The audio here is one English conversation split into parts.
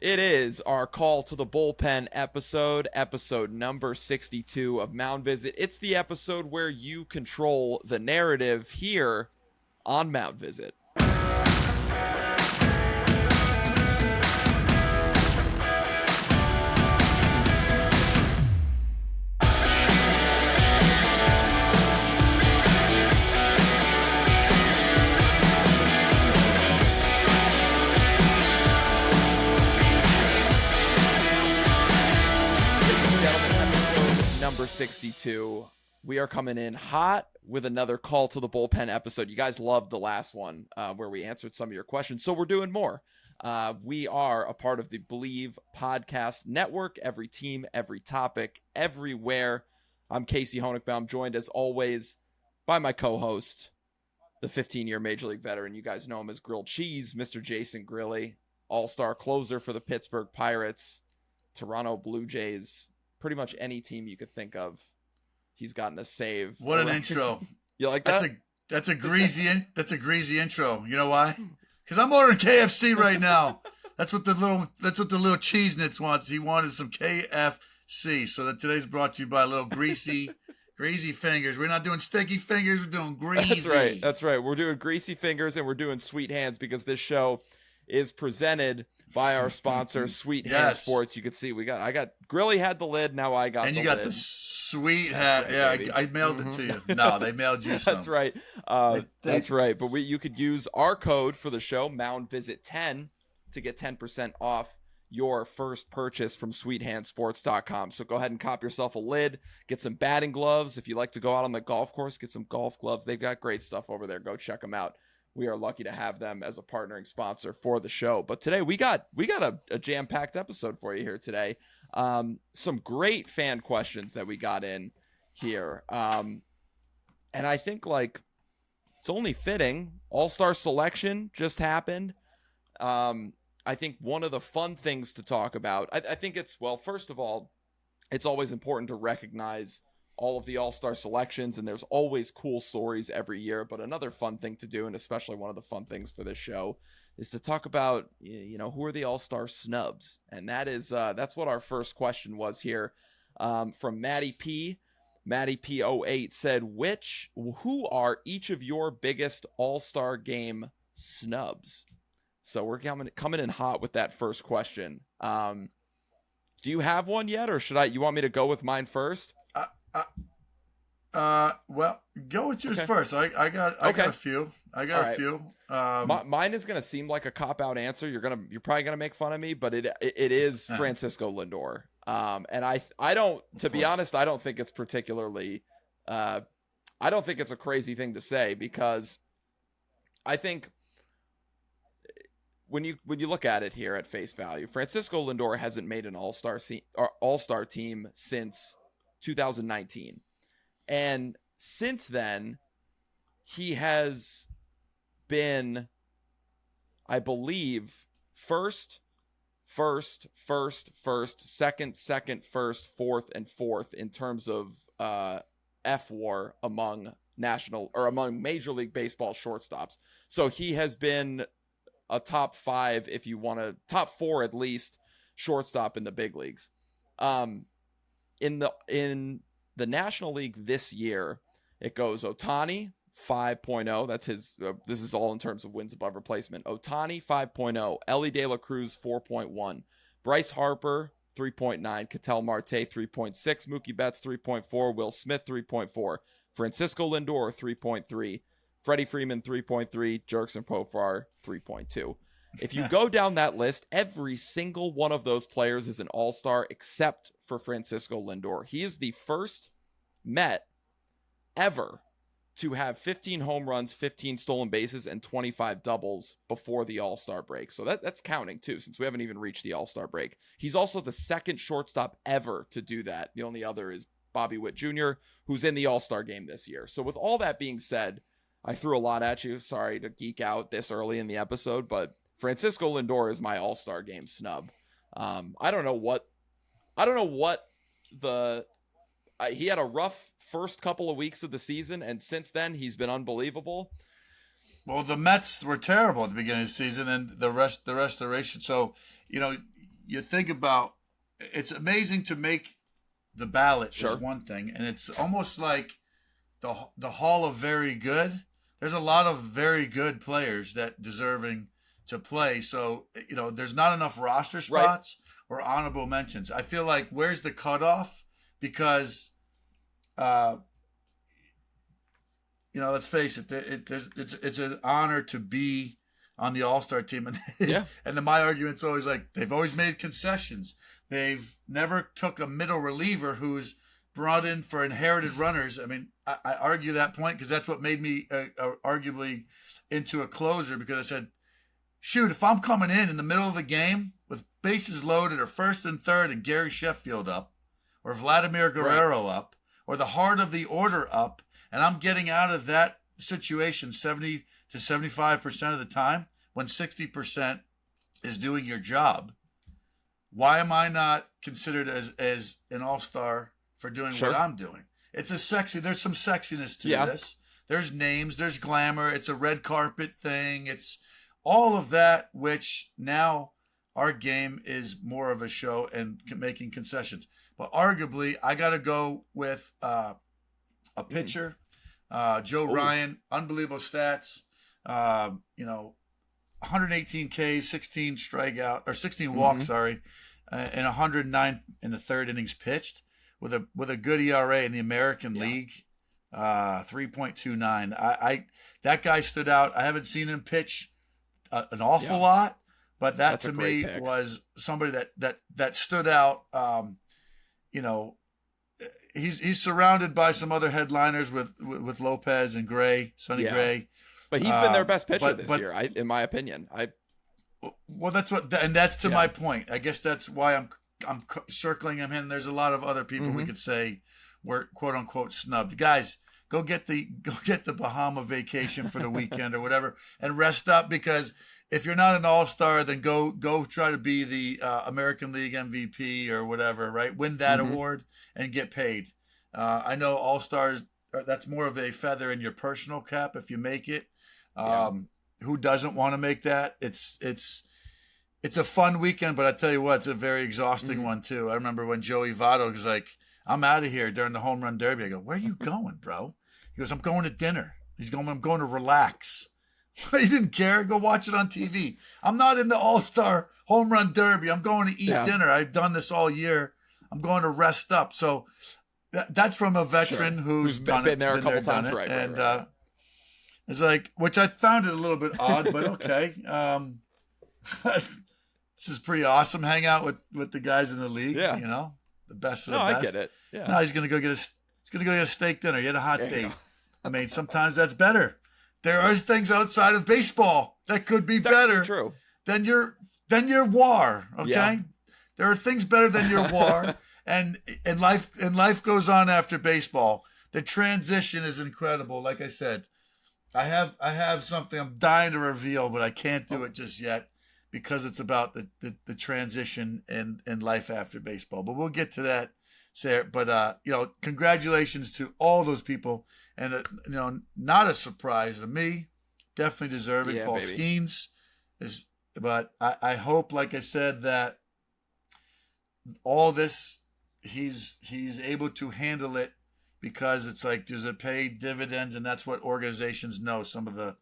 It is our call to the bullpen episode number 62 of Mound Visit. It's the episode where you control the narrative here on Mound Visit. Number 62. We are coming in hot with another call to the bullpen episode. You guys loved the last one where we answered some of your questions, so we're doing more. We are a part of the Believe Podcast Network. Every team, every topic, everywhere. I'm Casey Honigbaum, joined as always by my co-host, the 15-year Major League veteran. You guys know him as Grilled Cheese, Mr. Jason Grilli, all-star closer for the Pittsburgh Pirates, Toronto Blue Jays, pretty much any team you could think of, he's gotten a save. What an intro! You like that? That's a greasy intro. You know why? Because I'm ordering KFC right now. That's what the little cheese nits wants. He wanted some KFC. So that today's brought to you by little greasy fingers. We're not doing sticky fingers. We're doing greasy. That's right. We're doing greasy fingers and we're doing sweet hands because this show is presented by our sponsor, Sweet Hand Sports. You can see I got Grilli had the lid, now I got the lid. And you got the sweet hat. Right, I mailed it to you. No, they mailed you some. That's right. That's right. But you could use our code for the show, Mound Visit 10, to get 10% off your first purchase from sweethandsports.com. So go ahead and cop yourself a lid, get some batting gloves. If you like to go out on the golf course, get some golf gloves. They've got great stuff over there. Go check them out. We are lucky to have them as a partnering sponsor for the show. But today we got a jam-packed episode for you here today. Some great fan questions that we got in here. And I think it's only fitting. All-Star selection just happened. I think one of the fun things to talk about, I think first of all, it's always important to recognize all of the all-star selections, and there's always cool stories every year. But another fun thing to do, and especially one of the fun things for this show, is to talk about, who are the all-star snubs. And that's what our first question was here, from Matty P. Matty P08 said, who are each of your biggest all-star game snubs? So we're coming in hot with that first question. Do you have one yet, or you want me to go with mine first? Well, go with yours first. I got a few. A few. Mine is gonna seem like a cop-out answer. You're probably gonna make fun of me, but it is Francisco Lindor. And I don't, to be honest, I don't think it's particularly, I don't think it's a crazy thing to say, because I think when you look at it here at face value, Francisco Lindor hasn't made an all-star team since 2019. And since then, he has been, I believe, first, second, first, fourth, and fourth in terms of FWAR among Major League Baseball shortstops. So he has been a top 5, if you want to, top 4 at least, shortstop in the big leagues. In the National League this year, it goes Ohtani 5.0. That's his. This is all in terms of wins above replacement. Ohtani 5.0. Elly De La Cruz 4.1. Bryce Harper 3.9. Ketel Marte 3.6. Mookie Betts 3.4. Will Smith 3.4. Francisco Lindor 3.3. Freddie Freeman 3.3. Jurickson Profar 3.2. If you go down that list, every single one of those players is an all-star except for Francisco Lindor. He is the first Met ever to have 15 home runs, 15 stolen bases, and 25 doubles before the all-star break. So that's counting too, since we haven't even reached the all-star break. He's also the second shortstop ever to do that. The only other is Bobby Witt Jr., who's in the all-star game this year. So with all that being said, I threw a lot at you. Sorry to geek out this early in the episode, but Francisco Lindor is my all-star game snub. I don't know what he had a rough first couple of weeks of the season, and since then he's been unbelievable. Well, the Mets were terrible at the beginning of the season, and the restoration. So, you think about, it's amazing to make the ballot Sure. is one thing, and it's almost like the Hall of Very Good. There's a lot of very good players that deserving to play. So, there's not enough roster spots or honorable mentions. I feel like where's the cutoff? Because, let's face it, it's an honor to be on the All-Star team. And, and then my argument's always like, they've always made concessions. They've never took a middle reliever who's brought in for inherited runners. I mean, I argue that point because that's what made me arguably into a closer, because I said, shoot, if I'm coming in the middle of the game with bases loaded or first and third and Gary Sheffield up or Vladimir Guerrero up or the heart of the order up, and I'm getting out of that situation 70 to 75% of the time when 60% is doing your job, why am I not considered as an all-star for doing what I'm doing? It's there's some sexiness to this. There's names, there's glamour. It's a red carpet thing. It's all of that, which now our game is more of a show and making concessions. But arguably, I got to go with a pitcher, Joe Ryan, unbelievable stats. 118 Ks, 16 strikeout or 16 walks, and 109 in the third innings pitched with a good ERA in the American League, 3.29. That guy stood out. I haven't seen him pitch an awful lot, but that's to me pick. Was somebody that stood out. He's surrounded by some other headliners with Lopez and Gray, Sonny Gray. But he's been their best pitcher this year, in my opinion. Well, that's to my point. I guess that's why I'm circling him in. There's a lot of other people we could say were quote unquote snubbed. Guys, go get the Bahama vacation for the weekend or whatever and rest up, because if you're not an all-star, then go try to be the American League MVP or whatever, right? Win that award and get paid. I know all-stars, that's more of a feather in your personal cap if you make it. Who doesn't want to make that? It's a fun weekend, but I tell you what, it's a very exhausting one too. I remember when Joey Votto was like, I'm out of here during the home run derby. I go, where are you going, bro? He goes, I'm going to dinner. I'm going to relax. He didn't care. Go watch it on TV. I'm not in the All-Star home run derby. I'm going to eat dinner. I've done this all year. I'm going to rest up. So that's from a veteran who's been there a couple times, right? And it's like, which I found it a little bit odd, but okay. This is pretty awesome. Hang out with the guys in the league. The best of the best. I get it. Yeah. No, he's gonna go get a steak dinner. He had a hot date. I mean, sometimes that's better. There are things outside of baseball that could be better than your WAR. Okay, there are things better than your WAR, and life goes on after baseball. The transition is incredible. Like I said, I have something I'm dying to reveal, but I can't do it just yet because it's about the transition and life after baseball. But we'll get to that, Sarah. But congratulations to all those people. And not a surprise to me. Definitely deserving. Paul Skeens is, but I hope, like I said, that all this he's able to handle it, because it's like, does it pay dividends? And that's what organizations know. Some of the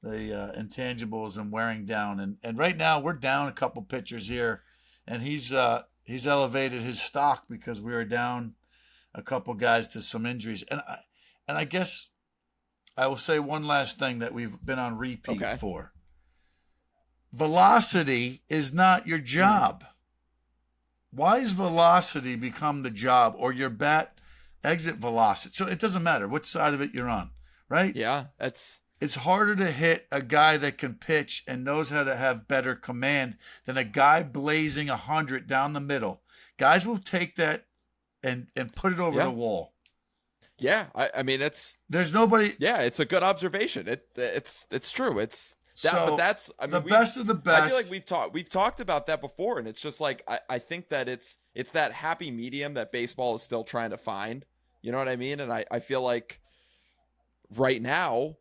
intangibles and wearing down. And right now we're down a couple pitchers here, and he's elevated his stock because we were down a couple guys to some injuries. And I guess I will say one last thing that we've been on repeat for. Velocity is not your job. Why has velocity become the job, or your bat exit velocity? So it doesn't matter which side of it you're on, right? Yeah, it's harder to hit a guy that can pitch and knows how to have better command than a guy blazing 100 down the middle. Guys will take that and put it over the wall. Yeah, I mean, there's nobody. Yeah, it's a good observation. It's true. It's that, so but that's the best of the best. I feel like we've talked about that before, and it's just like I think that it's that happy medium that baseball is still trying to find. You know what I mean? And I feel like right now,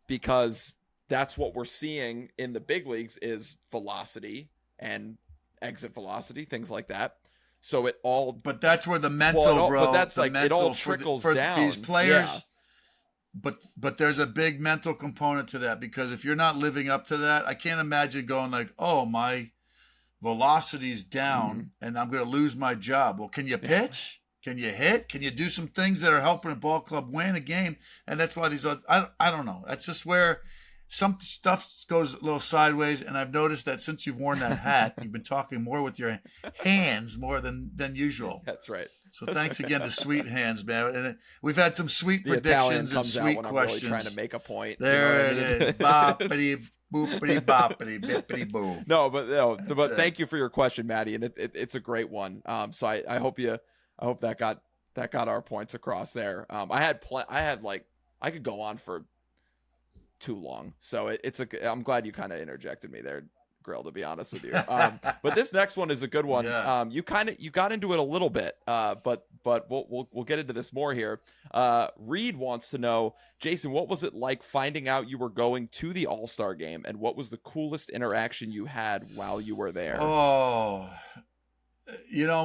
because that's what we're seeing in the big leagues is velocity and exit velocity, things like that. So it all, But that's where the mental, bro. but that's the like mental it all trickles for down. these players. Yeah. But there's a big mental component to that, because if you're not living up to that, I can't imagine going like, oh, my velocity's down and I'm going to lose my job. Well, can you pitch? Can you hit? Can you do some things that are helping a ball club win a game? And that's why these I don't know. That's just where some stuff goes a little sideways. And I've noticed that since you've worn that hat, you've been talking more with your hands more than usual. That's right. So thanks again to Sweet Hands, man. And we've had some sweet predictions and sweet questions. I'm really trying to make a point. There it is. Boppity, boopity, boppity, bippity, boo. But thank you for your question, Maddie, and it's a great one. So I hope that got our points across there. I could go on for too long, so I'm glad you kind of interjected me there, Grill, to be honest with you. But this next one is a good one. Yeah. You got into it a little bit, but we'll get into this more here. Reed wants to know, Jason, what was it like finding out you were going to the All-Star game, and what was the coolest interaction you had while you were there? Oh,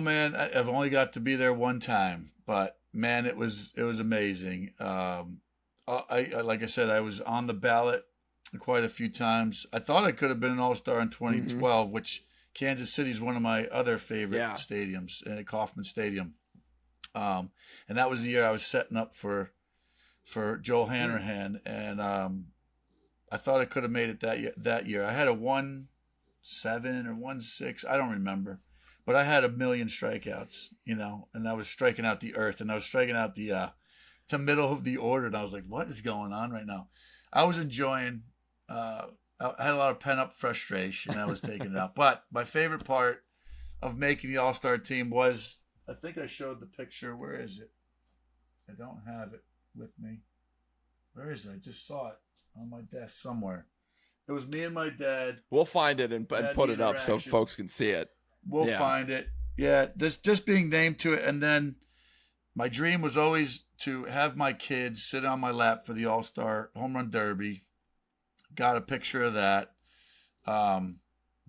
man, I've only got to be there one time, but man, it was amazing. Like I said, I was on the ballot quite a few times. I thought I could have been an All-Star in 2012, which Kansas City is one of my other favorite stadiums, Kauffman Stadium. And that was the year I was setting up for Joel Hanrahan, and I thought I could have made it that year. I had a 1.7 or 1.6, I don't remember, but I had 1 million strikeouts, and I was striking out the earth, and I was striking out the middle of the order, and I was like, what is going on right now? I was enjoying. I had a lot of pent-up frustration. I was taking it out. But my favorite part of making the All-Star team was, I think I showed the picture. Where is it? I don't have it with me. Where is it? I just saw it on my desk somewhere. It was me and my dad. We'll find it and put it up so folks can see it. We'll find it. Yeah, just being named to it. And then my dream was always to have my kids sit on my lap for the All-Star Home Run Derby. Got a picture of that.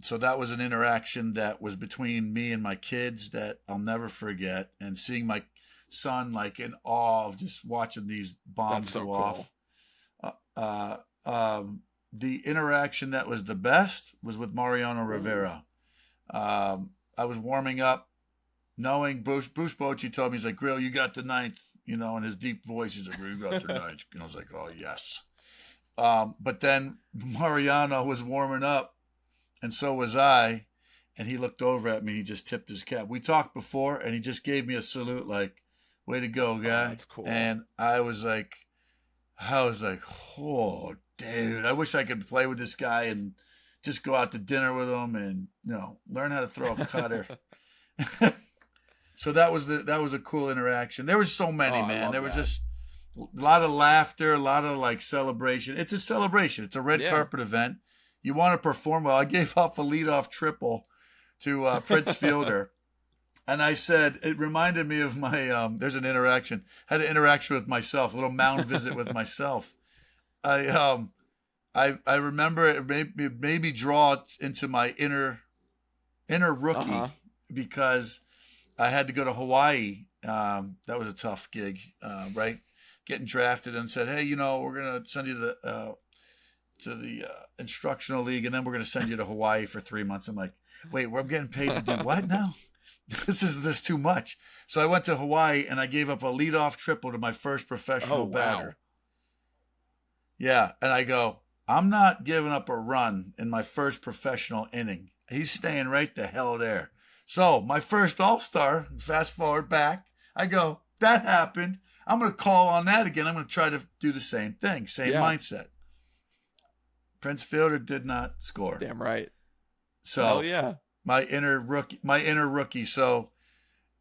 So that was an interaction that was between me and my kids that I'll never forget. And seeing my son like in awe of just watching these bombs go off. The interaction that was the best was with Mariano Rivera. I was warming up, knowing Bruce Bochy told me, he's like, Grill, you got the ninth, in his deep voice, he's like, you got the ninth. And I was like, oh, yes. But then Mariano was warming up, and so was I, and he looked over at me, he just tipped his cap. We talked before, and he just gave me a salute, like, way to go, guy. Oh, that's cool. And I was like, oh, dude, I wish I could play with this guy and just go out to dinner with him and, learn how to throw a cutter. So that was a cool interaction. There was so many, man. There was just a lot of laughter, a lot of like celebration. It's a celebration. It's a red carpet event. You want to perform well. I gave off a leadoff triple to Prince Fielder. And I said, it reminded me of my, there's an interaction. I had an interaction with myself, a little mound visit with myself. I remember it made me draw into my inner rookie because I had to go to Hawaii. That was a tough gig, right? Getting drafted and said, hey, we're going to send you to the instructional league, and then we're going to send you to Hawaii for 3 months. I'm like, wait, we're getting paid to do what now? This is too much. So I went to Hawaii and I gave up a leadoff triple to my first professional batter. Yeah. And I go, I'm not giving up a run in my first professional inning. He's staying right the hell there. So my first All-Star, fast forward back, I go, that happened. I'm going to call on that again. I'm going to try to do the same thing, same mindset. Prince Fielder did not score. Damn right. So hell yeah. My inner rookie. So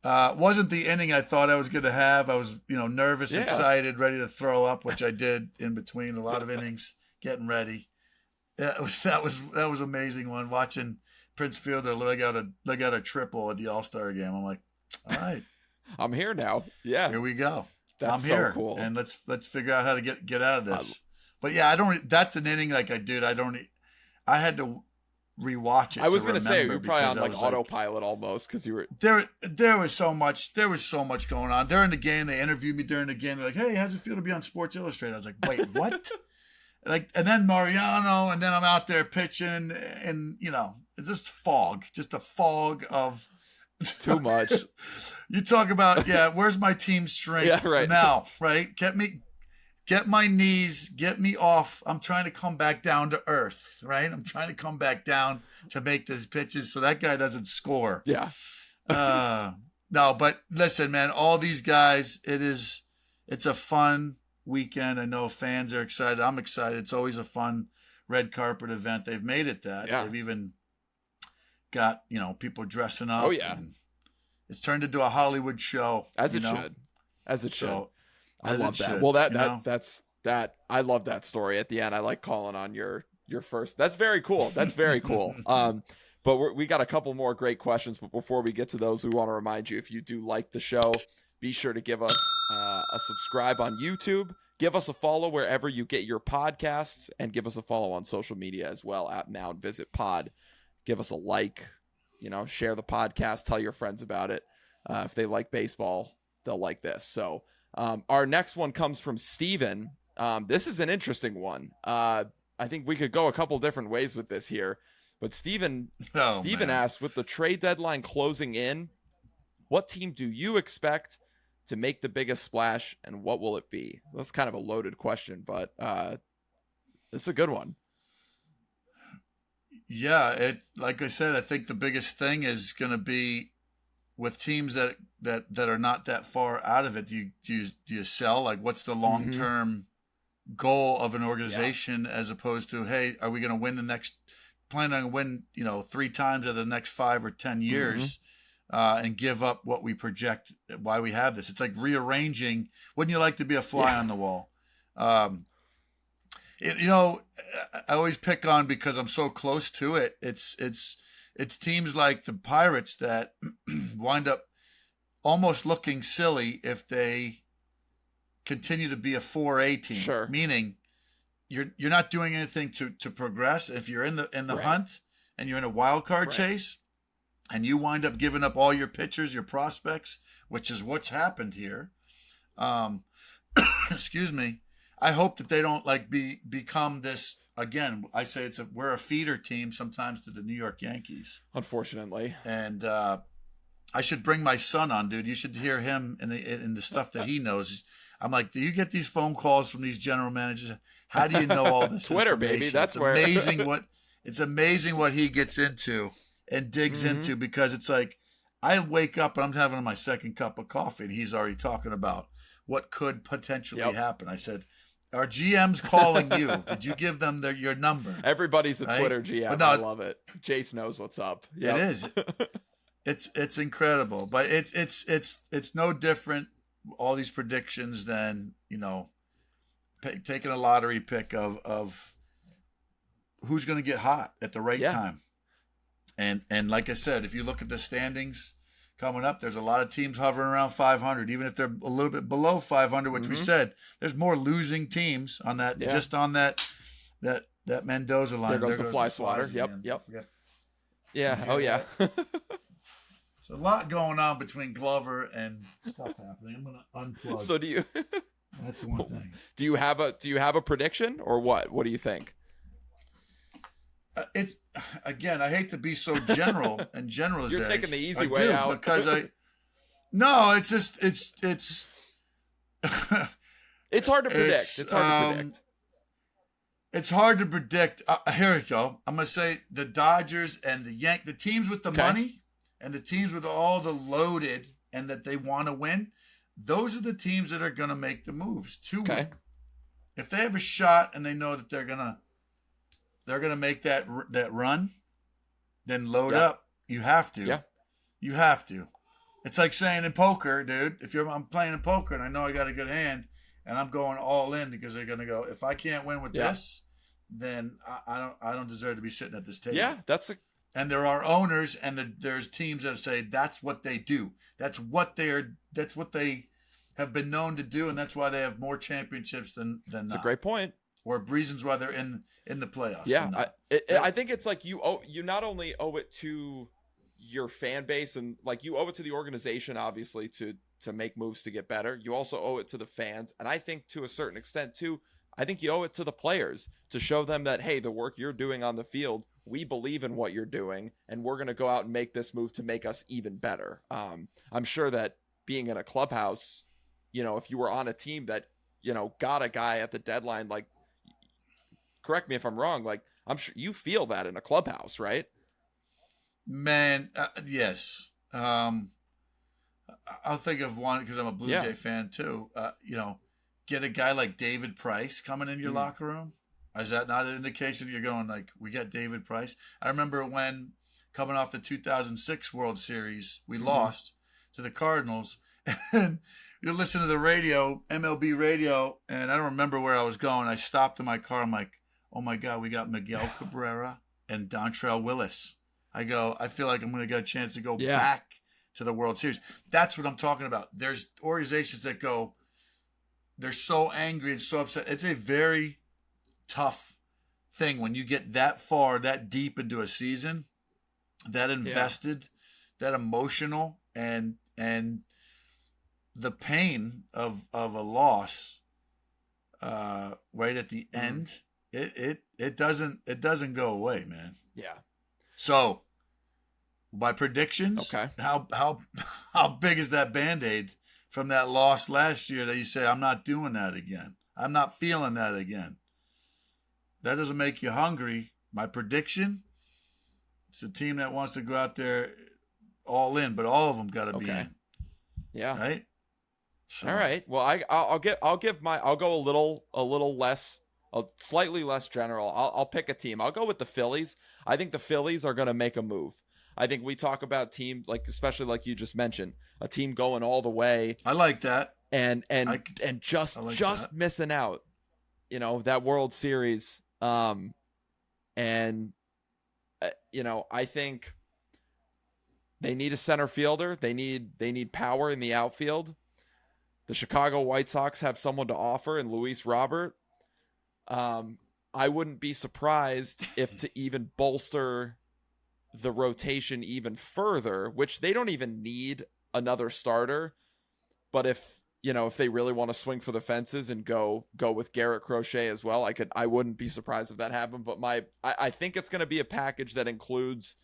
wasn't the inning I thought I was going to have. I was, nervous, excited, ready to throw up, which I did in between a lot of innings, getting ready. That was amazing one, watching Prince Fielder leg out a triple at the All-Star game. I'm like, all right. I'm here now. Yeah. Here we go. That's I'm here. So cool. And let's figure out how to get out of this. But yeah, that's an inning like I did. I had to rewatch it. I was gonna say you're probably on because I like was autopilot almost because you were. there was so much going on during the game. They interviewed me during the game. They're like, "Hey, how's it feel to be on Sports Illustrated?" I was like, "Wait, what?" And then Mariano, and then I'm out there pitching, and it's just a fog of Too much. You talk about, where's my team strength? Yeah, right. Now, right? Get my knees, get me off. I'm trying to come back down to earth, right? I'm trying to come back down to make these pitches so that guy doesn't score. Yeah. No, but listen, man, all these guys, it's a fun weekend. I know fans are excited. I'm excited. It's always a fun red carpet event. They've made it that. Yeah. They've even got, people dressing up. Oh, yeah. It's turned into a Hollywood show. As it should. So, I love that. Well, that's I love that story at the end. I like calling on your first. That's very cool. That's very cool. But we got a couple more great questions. But before we get to those, we want to remind you, if you do like the show, be sure to give us a subscribe on YouTube. Give us a follow wherever you get your podcasts, and give us a follow on social media as well at Mound Visit Pod. Give us a like, share the podcast, tell your friends about it. If they like baseball, they'll like this. So our next one comes from Steven. This is an interesting one. I think we could go a couple different ways with this here. But Steven asked, with the trade deadline closing in, what team do you expect to make the biggest splash, and what will it be? That's kind of a loaded question, but it's a good one. Yeah, like I said, I think the biggest thing is going to be with teams that are not that far out of it. Do you sell? Like, what's the long-term goal of an organization as opposed to, hey, are we going to win plan on win 3 times out of the next 5 or 10 years and give up what we project, why we have this? It's like rearranging. Wouldn't you like to be a fly on the wall? I always pick on, because I'm so close to it. It's teams like the Pirates that wind up almost looking silly if they continue to be a 4A team. Sure. Meaning you're not doing anything to progress. If you're in the right. hunt and you're in a wild card chase, and you wind up giving up all your pitchers, your prospects, which is what's happened here. Excuse me. I hope that they don't become this again. I say we're a feeder team sometimes to the New York Yankees, unfortunately. And I should bring my son on, dude. You should hear him in the stuff that he knows. I'm like, do you get these phone calls from these general managers? How do you know all this? Twitter, baby. That's it's amazing what he gets into and digs into, because it's like I wake up and I'm having my second cup of coffee and he's already talking about what could potentially happen. I said, our GM's calling you. Did you give them your number? Everybody's a Twitter GM. I love it. Jace knows what's up. Yep. It is. It's incredible, but it's no different. All these predictions than taking a lottery pick of who's going to get hot at the right time. And like I said, if you look at the standings coming up, there's a lot of teams hovering around 500, even if they're a little bit below 500, which we said there's more losing teams on that, just on that Mendoza line. There goes the fly swatter. Yep. Yeah. Oh, yeah. So a lot going on between Glover and stuff happening. I'm going to unplug. So do you? That's one thing. Do you have a prediction, or what? What do you think? It's again, I hate to be so general and generalized. You're taking the easy way out because no, it's just it's it's hard to predict. It's hard to predict. It's hard to predict. Here we go. I'm gonna say the Dodgers and the teams with the money and the teams with all the loaded and that they want to win. Those are the teams that are gonna make the moves to win. If they have a shot and they know that they're gonna make that run, then load up. You have to. Yeah. You have to. It's like saying in poker, dude, I'm playing in poker and I know I got a good hand and I'm going all in because they're going to go, if I can't win with this, then I don't deserve to be sitting at this table. Yeah, and there are owners and there's teams that say that's what they do. That's what they have been known to do, and that's why they have more championships than That's a great point. Or reasons why they're in the playoffs. Yeah, I think it's like you not only owe it to your fan base and like you owe it to the organization, obviously, to make moves to get better. You also owe it to the fans. And I think to a certain extent too, I think you owe it to the players to show them that, hey, the work you're doing on the field, we believe in what you're doing, and we're going to go out and make this move to make us even better. I'm sure that being in a clubhouse, if you were on a team that, got a guy at the deadline, like, correct me if I'm wrong, like, I'm sure you feel that in a clubhouse, right? Man, yes. I'll think of one because I'm a Blue Jay fan too. Get a guy like David Price coming in your locker room. Is that not an indication you're going like, we got David Price? I remember when coming off the 2006 World Series, we lost to the Cardinals, and you listen to the radio, MLB radio, and I don't remember where I was going. I stopped in my car. I'm like, oh my God, we got Miguel Cabrera and Dontrelle Willis. I feel like I'm going to get a chance to go back to the World Series. That's what I'm talking about. There's organizations that go, they're so angry and so upset. It's a very tough thing when you get that far, that deep into a season, that invested, that emotional, and the pain of a loss right at the end. It doesn't go away, man. Yeah. So my predictions. Okay. How big is that Band-Aid from that loss last year that you say, I'm not doing that again. I'm not feeling that again. That doesn't make you hungry. My prediction, it's a team that wants to go out there all in, but all of them got to be in. Yeah. Right. So. All right. Well, I'll go a little less, slightly less general. I'll pick a team. I'll go with the Phillies. I think the Phillies are going to make a move. I think we talk about teams like, especially like you just mentioned, a team going all the way. I like that. And just missing out, that World Series. I think they need a center fielder. They need power in the outfield. The Chicago White Sox have someone to offer in Luis Robert. I wouldn't be surprised if to even bolster the rotation even further, which they don't even need another starter. But if they really want to swing for the fences and go with Garrett Crochet as well, I wouldn't be surprised if that happened. But I think it's going to be a package that includes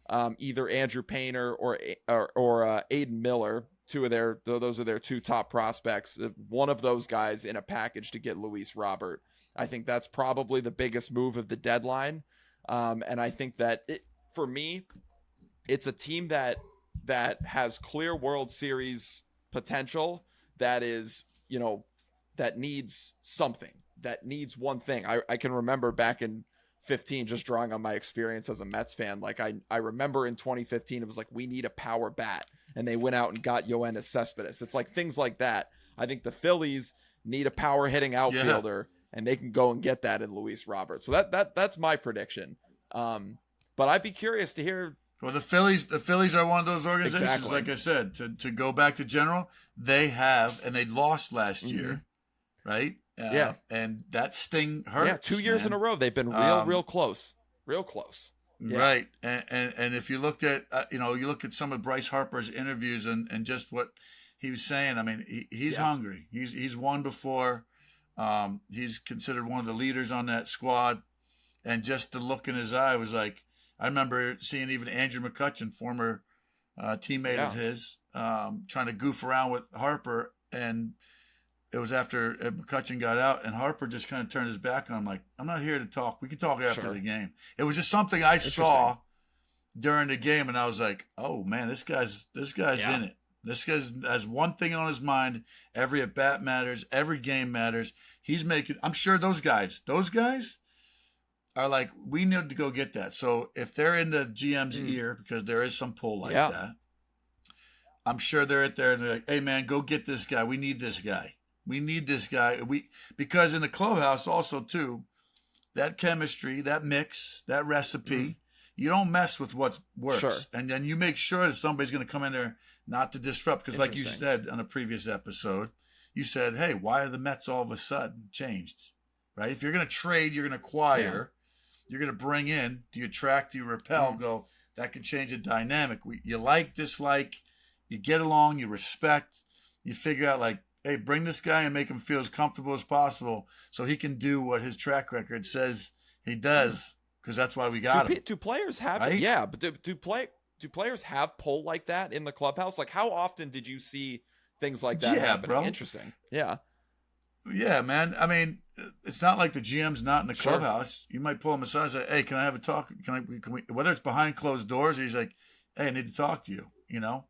either Andrew Painter or Aiden Miller. Those are their two top prospects. One of those guys in a package to get Luis Robert. I think that's probably the biggest move of the deadline. And I think that for me, it's a team that has clear World Series potential. That is, that needs something, that needs one thing. I can remember back in 2015, just drawing on my experience as a Mets fan. Like I remember in 2015, it was like, we need a power bat. And they went out and got Yoenis Cespedes. It's like things like that. I think the Phillies need a power hitting outfielder, and they can go and get that in Luis Robert. So that's my prediction. But I'd be curious to hear. Well, the Phillies are one of those organizations, exactly. Like I said, to go back to general, they have, and they lost last year, right? And that sting hurts. Yeah, 2 years in a row, they've been real close. Real close. Yeah. Right. And if you looked at, you look at some of Bryce Harper's interviews and just what he was saying, I mean, he's hungry. He's won before. He's considered one of the leaders on that squad. And just the look in his eye was like, I remember seeing even Andrew McCutchen, former teammate of his, trying to goof around with Harper. And it was after McCutchen got out, and Harper just kind of turned his back on him, like, I'm not here to talk. We can talk after the game. It was just something I saw during the game, and I was like, oh, man, this guy's in it. This guy has one thing on his mind. Every at-bat matters. Every game matters. He's making – I'm sure those guys are like, we need to go get that. So if they're in the GM's ear, because there is some pull like that, I'm sure they're at there and they're like, hey, man, go get this guy. We need this guy. We need this guy. Because in the clubhouse also, too, that chemistry, that mix, that recipe, you don't mess with what works. Sure. And then you make sure that somebody's going to come in there not to disrupt. Because like you said on a previous episode, you said, hey, why are the Mets all of a sudden changed? Right? If you're going to trade, you're going to acquire. you're going to bring in? Do you attract? Do you repel? Go, that could change the dynamic. You like, dislike, you get along, you respect, you figure out like, hey, bring this guy and make him feel as comfortable as possible so he can do what his track record says he does, because that's why we got him. Do players have right? it? Yeah, but do players have pull like that in the clubhouse? Like, how often did you see things like that happening? Bro. Interesting. Yeah. Yeah, man. I mean, it's not like the GM's not in the clubhouse. You might pull him aside and say, hey, can I have a talk? Can we, whether it's behind closed doors or he's like, hey, I need to talk to you, you know?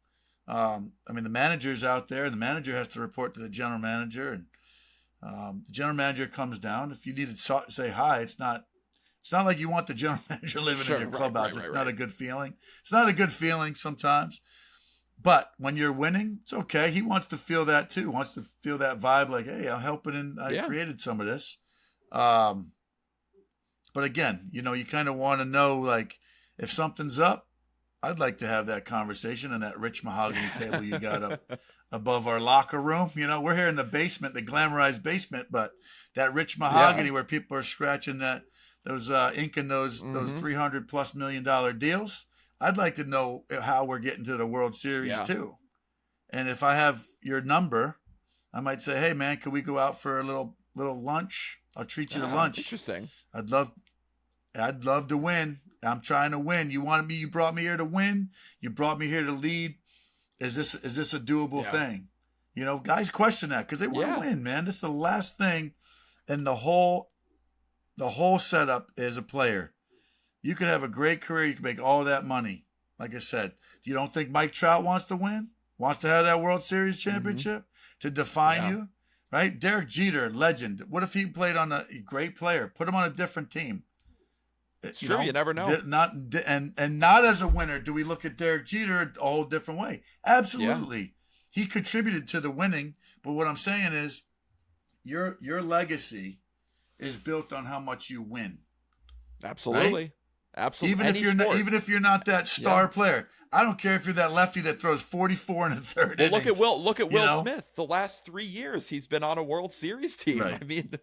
I mean, the manager's out there. The manager has to report to the general manager, and the general manager comes down. If you need to say hi, it's not like you want the general manager living in your clubhouse. It's not a good feeling. It's not a good feeling sometimes. But when you're winning, it's okay. He wants to feel that too. Wants to feel that vibe like, hey, I'm helping and I created some of this. But again, you know, you kind of want to know, like, if something's up, I'd like to have that conversation on that rich mahogany table you got up above our locker room. You know, we're here in the basement, the glamorized basement, but that rich mahogany where people are scratching those inking those $300+ million deals. I'd like to know how we're getting to the World Series too. And if I have your number, I might say, hey man, could we go out for a little lunch? I'll treat you to lunch. Interesting. I'd love to win. I'm trying to win. You brought me here to win. You brought me here to lead. Is this a doable thing? You know, guys question that because they want to win, man. That's the last thing in the whole setup as a player. You could have a great career. You can make all that money. Like I said, you don't think Mike Trout wants to win? Wants to have that World Series championship to define you? Right? Derek Jeter, legend. What if he played on a great player? Put him on a different team. It's true. You never know. Not as a winner do we look at Derek Jeter a whole different way. Absolutely. Yeah. He contributed to the winning. But what I'm saying is your legacy is built on how much you win. Absolutely. Right? Absolutely. Even if you're not that star player. I don't care if you're that lefty that throws 44 in the third innings. Look at Will Smith. The last 3 years he's been on a World Series team. Right. I mean,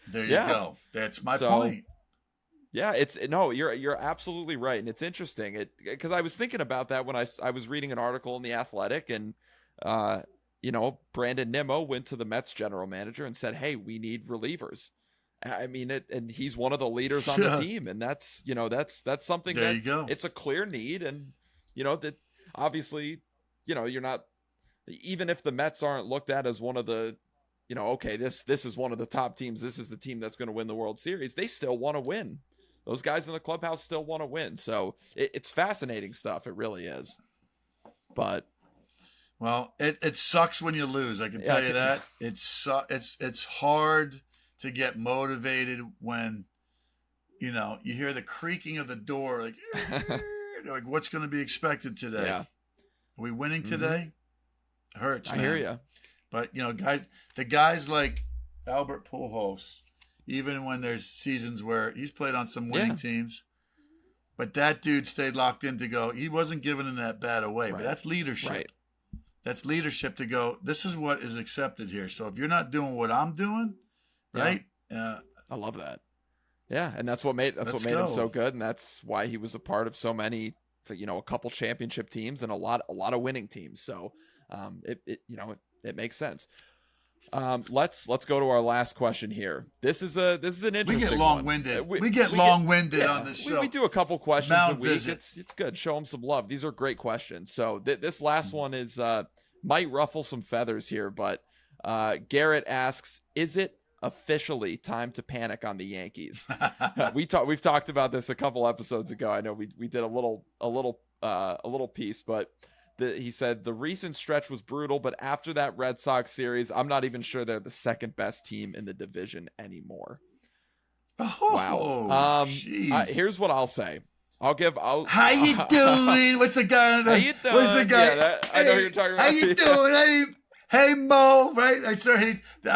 there you go. That's my point. Yeah, you're absolutely right, and it's interesting because I was thinking about that when I was reading an article in The Athletic, and Brandon Nimmo went to the Mets general manager and said, "Hey, we need relievers." I mean, and he's one of the leaders on the team, and that's something there that you go. It's a clear need, and that obviously, you're not, even if the Mets aren't looked at as one of the, okay, this is one of the top teams, this is the team that's going to win the World Series, they still want to win. Those guys in the clubhouse still want to win. So it's fascinating stuff. It really is. But well, it sucks when you lose. I can tell you that. It's hard to get motivated when you hear the creaking of the door, like like what's going to be expected today? Yeah. Are we winning today? It hurts. I hear you. But guys like Albert Pujols, even when there's seasons where he's played on some winning teams, but that dude stayed locked in to go. He wasn't giving in that bat away, but that's leadership. Right. That's leadership to go, this is what is accepted here. So if you're not doing what I'm doing, right? I love that. Yeah, and that's what made him so good, and that's why he was a part of so many, a couple championship teams and a lot of winning teams. So it makes sense. Let's go to our last question here. This is an interesting one. We get long-winded. We get long-winded on this show. We do a couple questions Mound a week. Visit. It's good. Show them some love. These are great questions. So this last one is might ruffle some feathers here, but Garrett asks, is it officially time to panic on the Yankees? We've talked about this a couple episodes ago. I know we did a little piece, but he said the recent stretch was brutal, but after that Red Sox series, I'm not even sure they're the second best team in the division anymore. Oh, wow. Here's what I'll say. How you doing? What's the guy? How you doing? What's the guy? Yeah, I know who you're talking about. How you doing? Hey Mo, right? I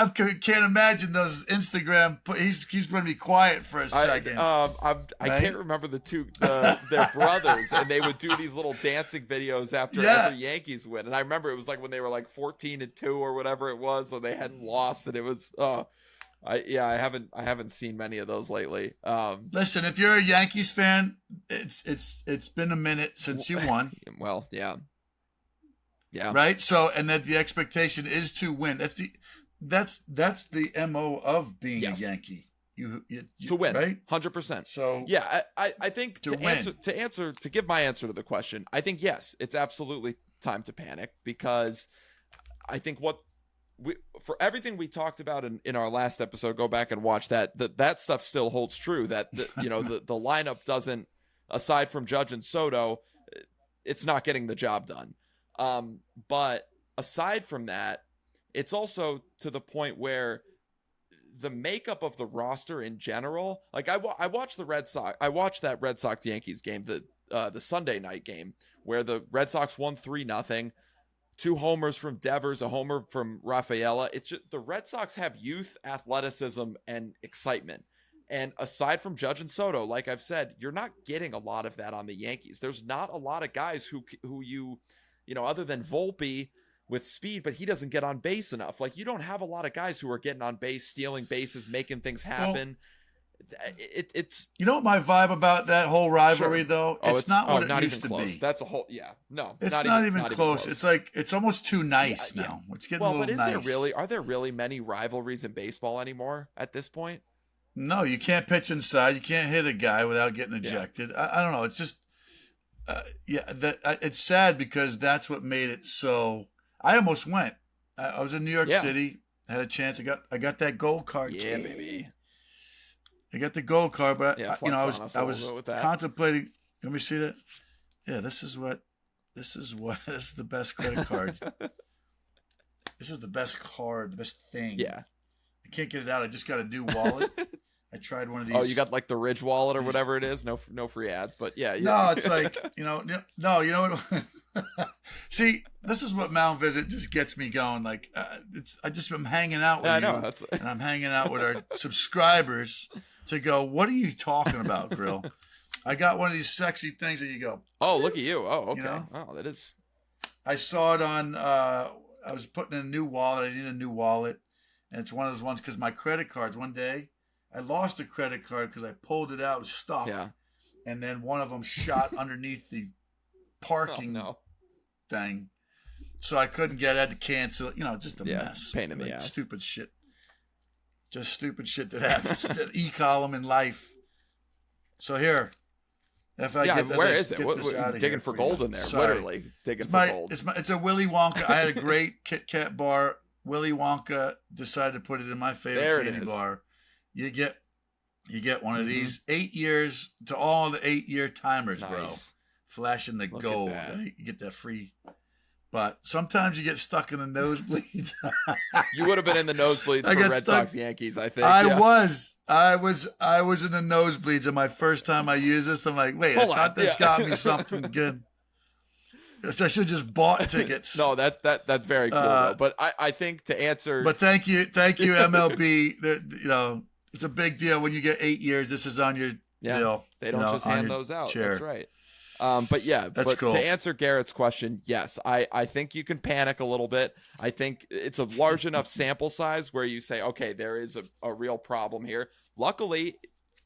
can't imagine those Instagram. He's going to be quiet for a second. I can't remember their brothers, and they would do these little dancing videos after every Yankees win. And I remember it was like when they were like 14-2 or whatever it was, so they hadn't lost, and it was I haven't seen many of those lately. Listen, if you're a Yankees fan, it's been a minute since you won. Well, yeah. Yeah. Right. So, and that the expectation is to win. That's the MO of being a Yankee. You to win, right? 100%. So yeah, I think to give my answer to the question, I think yes, it's absolutely time to panic, because I think for everything we talked about in our last episode, go back and watch that stuff still holds true. That the lineup doesn't, aside from Judge and Soto, it's not getting the job done. But aside from that, it's also to the point where the makeup of the roster in general, like I watched the Red Sox. I watched that Red Sox Yankees game, the Sunday night game, where the Red Sox won 3-0, 2 homers from Devers, a homer from Rafaela. It's just the Red Sox have youth, athleticism, and excitement. And aside from Judge and Soto, like I've said, you're not getting a lot of that on the Yankees. There's not a lot of guys who you other than Volpe with speed, but he doesn't get on base enough. Like, you don't have a lot of guys who are getting on base, stealing bases, making things happen. It's what my vibe about that whole rivalry though. It's not what it used to be. That's a whole no. It's not even close. It's like it's almost too nice now. It's getting a little nice. Are there really many rivalries in baseball anymore at this point? No, you can't pitch inside. You can't hit a guy without getting ejected. Yeah. I don't know. It's just it's sad because that's what made it so. I almost went. I was in New York City. I had a chance. I got that gold card. Yeah, baby. I got the gold card, but I was contemplating. Let me see that. Yeah, this is the best credit card. This is the best card, the best thing. Yeah. I can't get it out. I just got a new wallet. I tried one of these. Oh, you got like the Ridge wallet or whatever it is. No free ads, but yeah. No, it's like no. You know what? See, this is what Mound Visit just gets me going. Like, I'm hanging out with you, and I'm hanging out with our subscribers to go. What are you talking about, Grill? I got one of these sexy things that you go. Oh, look at you. Oh, okay. Oh, that is. I saw it on. I was putting in a new wallet. I need a new wallet, and it's one of those ones because my credit cards. One day, I lost a credit card because I pulled it out, it was stuck. Yeah. And then one of them shot underneath the parking thing, so I couldn't get it. I had to cancel it. Just a mess. Pain in the ass. Stupid shit. Just stupid shit that happens. The e-column in life. So here, if I where is it? What digging for gold in there? Sorry. Literally digging for gold. It's a Willy Wonka. I had a great Kit Kat bar. Willy Wonka decided to put it in my favorite candy bar. You get one of these. 8 years to all the 8-year timers, bro. Flashing the gold. Right? You get that free. But sometimes you get stuck in the nosebleeds. You would have been in the nosebleeds for Red Sox Yankees, I think. I was in the nosebleeds, and my first time I used this, I'm like, wait, I thought this got me something good. So I should have just bought tickets. No, that's very cool though. But I think to answer. But thank you, MLB. It's a big deal when you get 8 years. This is on your deal. They don't just hand those out. Chair. That's right. But cool. To answer Garrett's question, yes, I think you can panic a little bit. I think it's a large enough sample size where you say, okay, there is a real problem here. Luckily,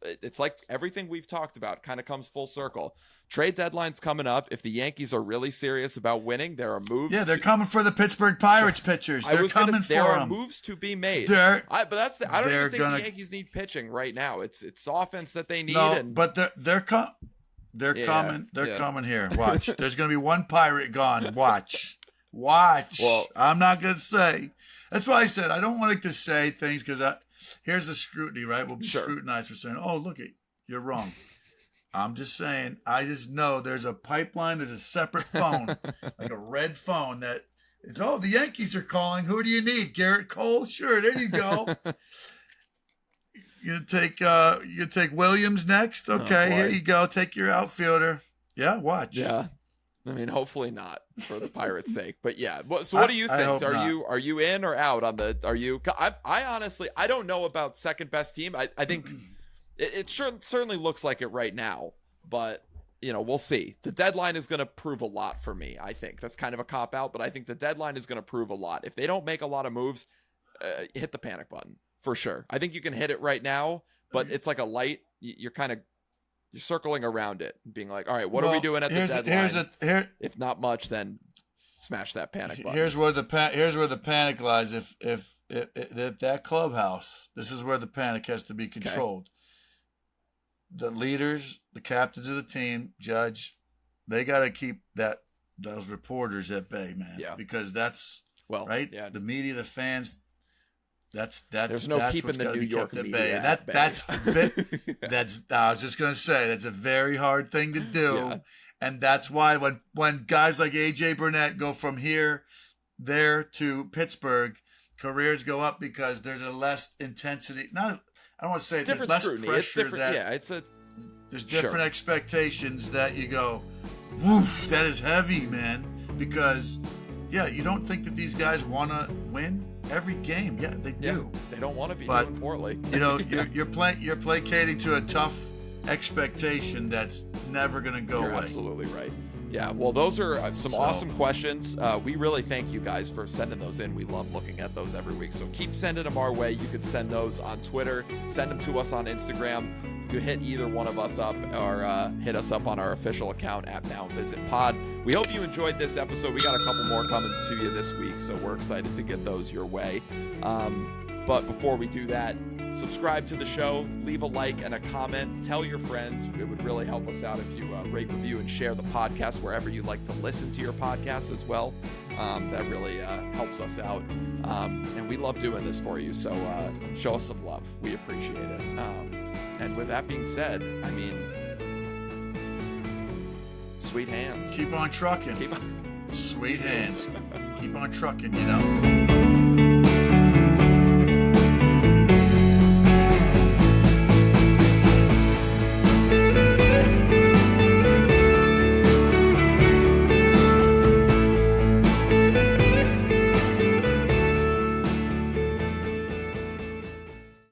it's like everything we've talked about kind of comes full circle. Trade deadline's coming up. If the Yankees are really serious about winning, there are moves. Yeah, they're coming for the Pittsburgh Pirates pitchers. There are moves to be made. I don't even think the Yankees need pitching right now. It's offense that they need. But they're coming. They're coming here. Watch. There's going to be one Pirate gone. Watch. Well, I'm not going to say. That's why I said I don't want to say things because here's the scrutiny, right? We'll be scrutinized for saying, "Oh, look, you're wrong." I'm just saying. I just know there's a pipeline. There's a separate phone, like a red phone that it's. Oh, the Yankees are calling. Who do you need? Garrett Cole? Sure, there you go. You take Williams next? Okay, here you go. Take your outfielder. Yeah, watch. Yeah. I mean, hopefully not for the Pirates' sake, but yeah. So what do you think? Are you in or out on the? Are you? I honestly I don't know about second best team. I think it certainly looks like it right now, but we'll see. The deadline is going to prove a lot for me. I think that's kind of a cop out, but I think the deadline is going to prove a lot. If they don't make a lot of moves, hit the panic button. for sure. I think you can hit it right now, but it's like a light. You're circling around it, being like, all right, what are we doing at the deadline? If not much, then smash that panic button. Here's where the panic lies. If that clubhouse, this is where the panic has to be controlled. Okay. The leaders, the captains of the team, Judge, they got to keep those reporters at bay, man. Yeah. Because that's right. Yeah. The media, the fans. There's no keeping the New York media at bay. That's I was just gonna say that's a very hard thing to do, and that's why when guys like AJ Burnett go from there to Pittsburgh, careers go up because there's a less intensity. I don't want to say different there's less scrutiny. pressure. It's different. There's different expectations that you go, woof, that is heavy, man, because. Yeah, you don't think that these guys want to win every game. Yeah, they do. Yeah, they don't want to be doing poorly. You're placating to a tough expectation that's never going to go away. You're absolutely right. Yeah, well, those are some awesome questions. We really thank you guys for sending those in. We love looking at those every week. So keep sending them our way. You can send those on Twitter. Send them to us on Instagram. You hit either one of us up or hit us up on our official account at Mound Visit Pod. We hope you enjoyed this episode. We got a couple more coming to you this week, so we're excited to get those your way. But before we do that, subscribe to the show, leave a like and a comment, tell your friends. It would really help us out if you rate, review, and share the podcast wherever you like to listen to your podcast as well. That really helps us out. And we love doing this for you, so show us some love. We appreciate it. And with that being said, I mean, sweet hands. Keep on trucking. Sweet hands. Keep on trucking, you know.